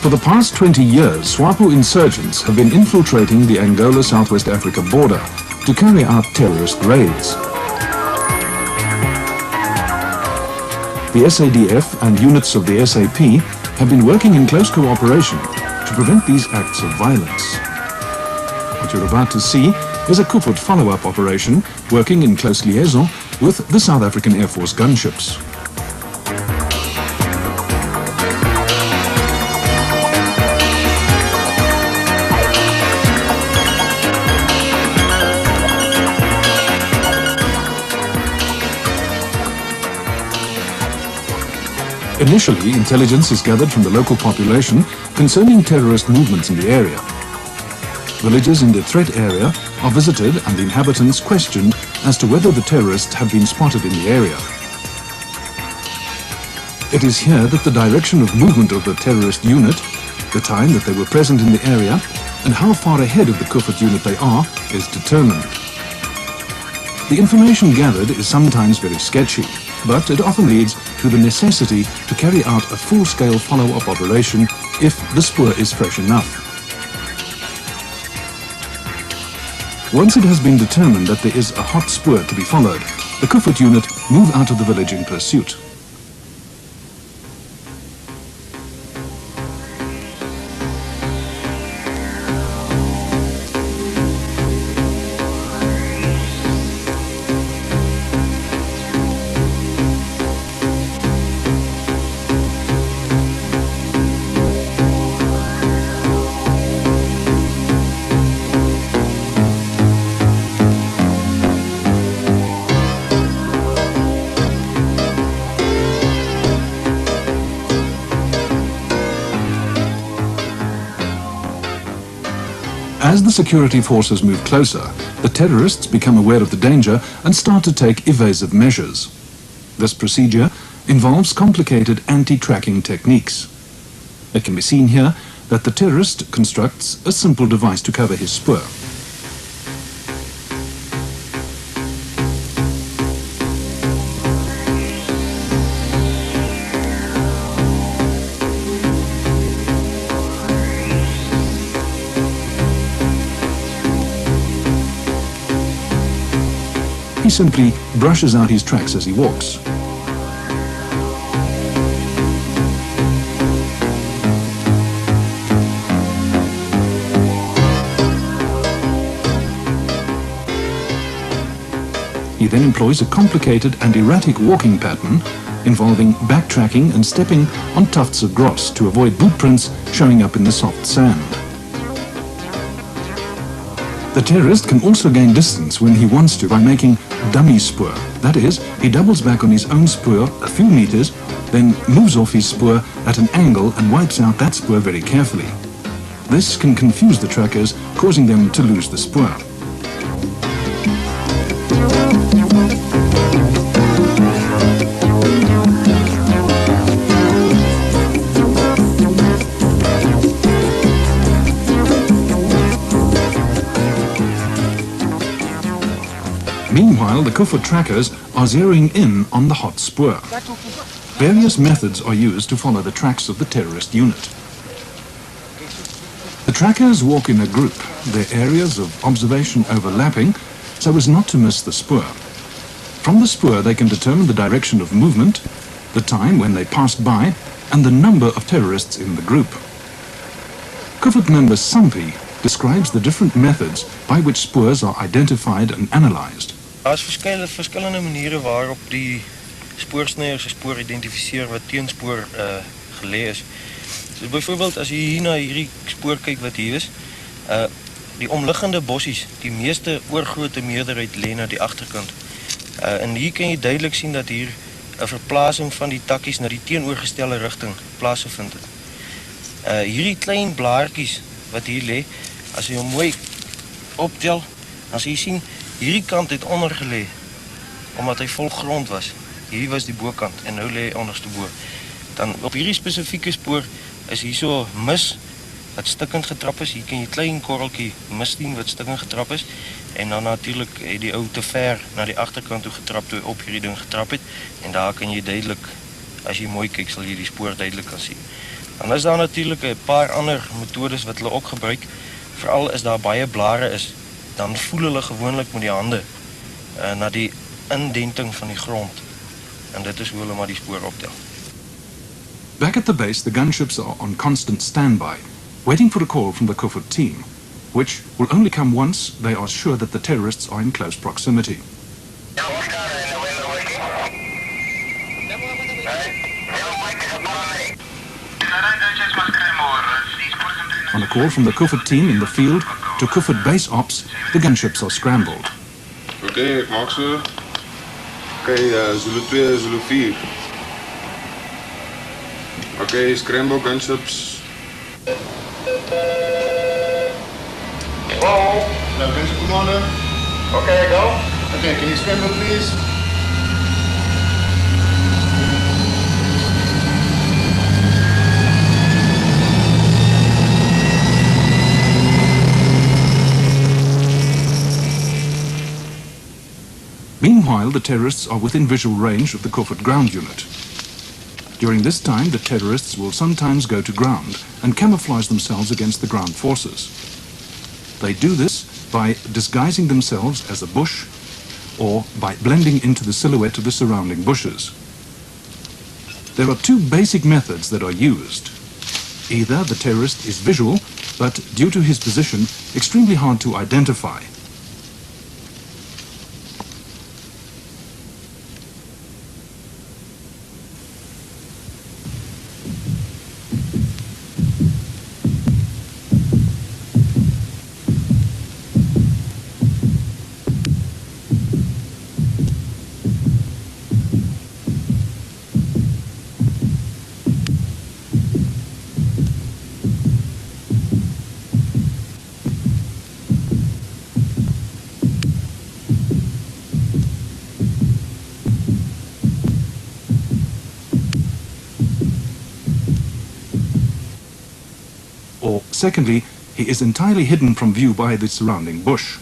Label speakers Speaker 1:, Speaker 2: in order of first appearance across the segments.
Speaker 1: For the past 20 years, SWAPO insurgents have been infiltrating the Angola-Southwest Africa border to carry out terrorist raids. The SADF and units of the SAP have been working in close cooperation to prevent these acts of violence. What you're about to see is a Koevoet follow-up operation working in close liaison with the South African Air Force gunships. Initially, intelligence is gathered from the local population concerning terrorist movements in the area. Villages in the threat area are visited and the inhabitants questioned as to whether the terrorists have been spotted in the area. It is here that the direction of movement of the terrorist unit, the time that they were present in the area, and how far ahead of the Koevoet unit they are is determined. The information gathered is sometimes very sketchy, but it often leads to the necessity to carry out a full-scale follow-up operation if the spoor is fresh enough. Once it has been determined that there is a hot spoor to be followed, the Koevoet unit move out of the village in pursuit. As the security forces move closer, the terrorists become aware of the danger and start to take evasive measures. This procedure involves complicated anti-tracking techniques. It can be seen here that the terrorist constructs a simple device to cover his spoor. He simply brushes out his tracks as he walks. He then employs a complicated and erratic walking pattern involving backtracking and stepping on tufts of grass to avoid boot prints showing up in the soft sand. The terrorist can also gain distance when he wants to by making dummy spoor. That is, he doubles back on his own spoor a few meters, then moves off his spoor at an angle and wipes out that spoor very carefully. This can confuse the trackers, causing them to lose the spoor. Meanwhile, the Koevoet trackers are zeroing in on the hot spoor. Various methods are used to follow the tracks of the terrorist unit. The trackers walk in a group, their areas of observation overlapping, so as not to miss the spoor. From the spoor they can determine the direction of movement, the time when they passed by, and the number of terrorists in the group. Koevoet member Sampi describes the different methods by which spoors are identified and analyzed.
Speaker 2: Daar is verskillende maniere waarop die spoorsneiers se spoor identifiseer wat teenspoor gelê is. So byvoorbeeld as jy hier na hierdie spoor kyk wat hier is, die omliggende bossies, die meeste oorgrote meerderheid lê na die agterkant. En hier kan jy duidelik sien dat hier 'n verplasing van die takkies na die teenoorgestelde rigting plaasgevind het. Hierdie klein blaartjies wat hier lê, as jy hom mooi optel, as jy sien hierdie kant het onder gelê omdat hy vol grond was. Hierdie was die bokant en nou lê hy onderste bo. Dan op hierdie spesifieke spoor is hier so mis wat stikkend getrap is. Hier kan jy klein korreltjie mis sien wat stikkend getrap is en dan natuurlik het die ou te ver na die agterkant toe getrap toe op hierdie ding getrap het en daar kan jy duidelik as jy mooi kyk sal jy die spoor duidelik kan sien. Dan is daar natuurlijk 'n paar ander metodes wat hulle ook gebruik. Veral as daar baie blare is, dan voel hulle gewoonlik met die hande na die indenting van die grond. En dit is hoe hulle maar die spoor optel.
Speaker 1: Back at the base, the gunships are on constant standby, waiting for a call from the Koevoet team, which will only come once they are sure that the terrorists are in close proximity. On a call from the Koevoet team in the field to Koevoet base ops, the gunships are scrambled.
Speaker 3: Okay, ek maak so. Okay, Zulu 2, Zulu 4. Okay, scramble gunships.
Speaker 4: Hello.
Speaker 3: Gunship commander.
Speaker 4: Okay, go.
Speaker 3: Okay, can you scramble please?
Speaker 1: Meanwhile, the terrorists are within visual range of the Koevoet ground unit. During this time, the terrorists will sometimes go to ground and camouflage themselves against the ground forces. They do this by disguising themselves as a bush or by blending into the silhouette of the surrounding bushes. There are two basic methods that are used. Either the terrorist is visual, but due to his position, extremely hard to identify. Or, secondly, he is entirely hidden from view by the surrounding bush.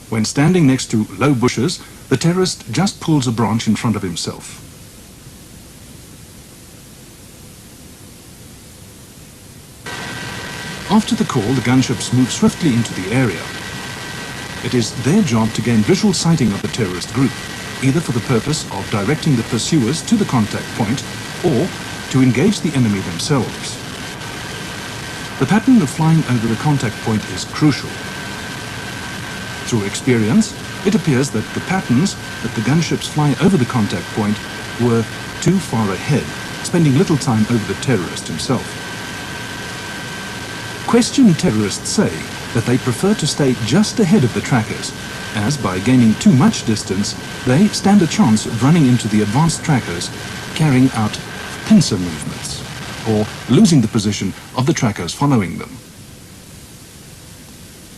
Speaker 1: When standing next to low bushes, the terrorist just pulls a branch in front of himself. After the call, the gunships move swiftly into the area. It is their job to gain visual sighting of the terrorist group, either for the purpose of directing the pursuers to the contact point or to engage the enemy themselves. The pattern of flying over the contact point is crucial. Through experience, it appears that the patterns that the gunships fly over the contact point were too far ahead, spending little time over the terrorist himself. Questioned terrorists say that they prefer to stay just ahead of the trackers, as by gaining too much distance, they stand a chance of running into the advanced trackers carrying out pincer movements, or losing the position of the trackers following them.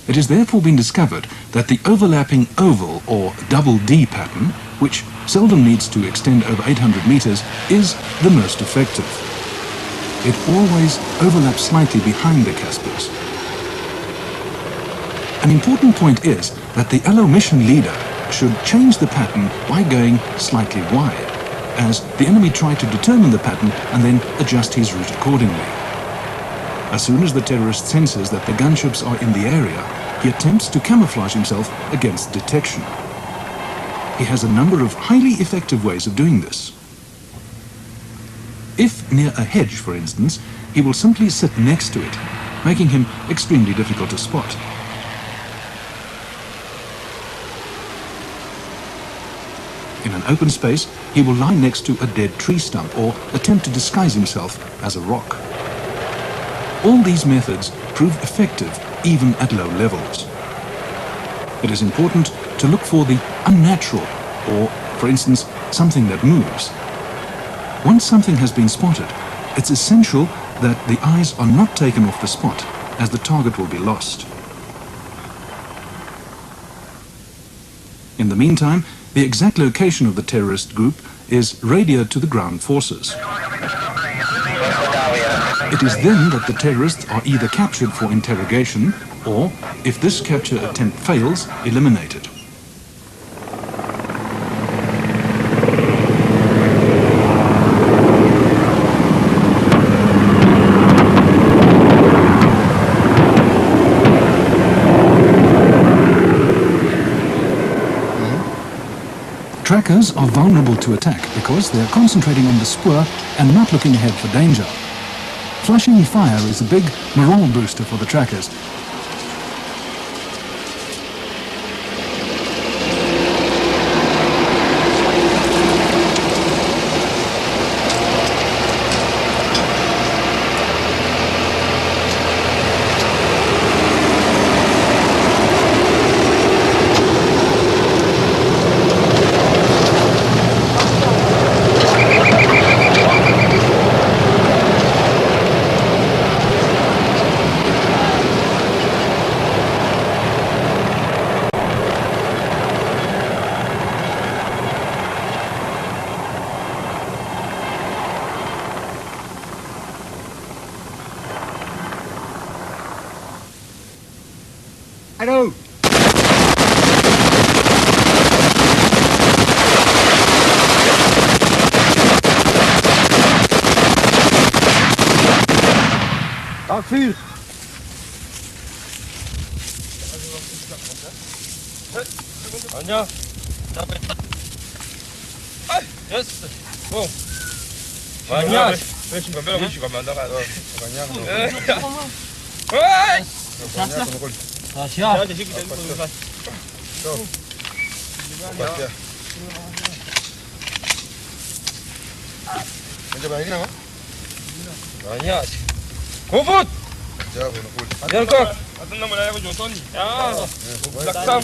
Speaker 1: It has therefore been discovered that the overlapping oval or double D pattern, which seldom needs to extend over 800 meters, is the most effective. It always overlaps slightly behind the Caspers. An important point is that the LO mission leader should change the pattern by going slightly wide, as the enemy tried to determine the pattern and then adjust his route accordingly. As soon as the terrorist senses that the gunships are in the area, he attempts to camouflage himself against detection. He has a number of highly effective ways of doing this. If near a hedge, for instance, he will simply sit next to it, making him extremely difficult to spot. In an open space, he will lie next to a dead tree stump or attempt to disguise himself as a rock. All these methods prove effective even at low levels. It is important to look for the unnatural, or, for instance, something that moves. Once something has been spotted, it's essential that the eyes are not taken off the spot, as the target will be lost. In the meantime, the exact location of the terrorist group is radioed to the ground forces. It is then that the terrorists are either captured for interrogation or, if this capture attempt fails, eliminated. Trackers are vulnerable to attack because they're concentrating on the spoor and not looking ahead for danger. Flushing fire is a big morale booster for the trackers.
Speaker 4: Hallo! Dag vuur!
Speaker 2: Anja, dapat. Yes. Go. Anja.
Speaker 3: Mexe com a vela, mexe com a mandala. Banhar no.
Speaker 2: Hey.
Speaker 4: Ja,
Speaker 2: Jadi kita dulu.
Speaker 3: Batia. Mencoba ini nama?
Speaker 2: Anja. Koevoet.
Speaker 3: Jauh, nakul.
Speaker 2: Yan ko. Ato na malaya ko Joton. Ya. Laksam.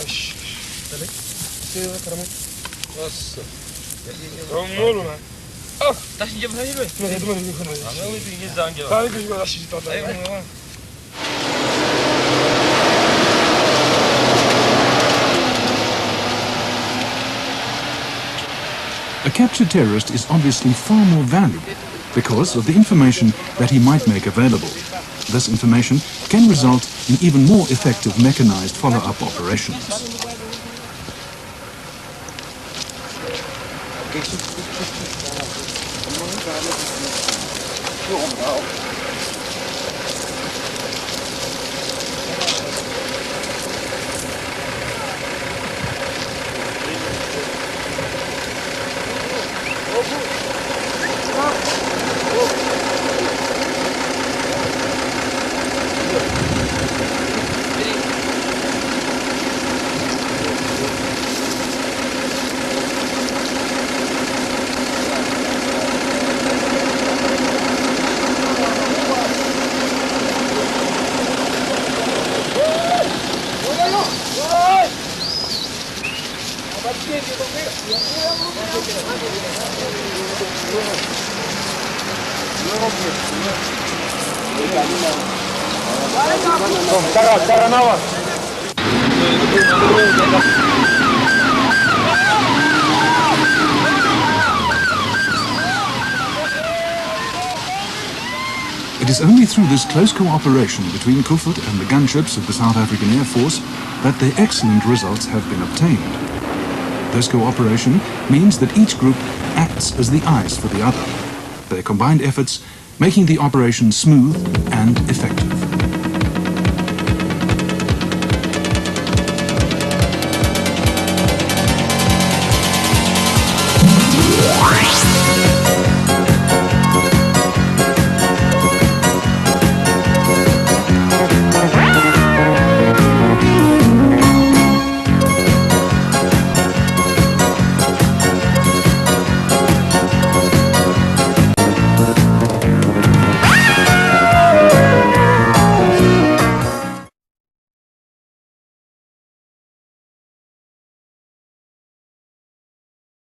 Speaker 3: Shh. Dale. Sí, caramba. Nossa.
Speaker 2: Romolo na. Oh, tá se jam saja,
Speaker 3: Não, não, não.
Speaker 2: Ame tinggi zangja.
Speaker 3: Sabe que eu acho que tá
Speaker 2: Ayo,
Speaker 3: aí.
Speaker 2: mau.
Speaker 1: A captured terrorist is obviously far more valuable because of the information that he might make available. This information can result in even more effective mechanized follow-up operations.
Speaker 3: Cara nova.
Speaker 1: It is only through this close cooperation between Koevoet and the gunships of the South African Air Force that the excellent results have been obtained. This cooperation means that each group acts as the eyes for the other, their combined efforts making the operation smooth and effective.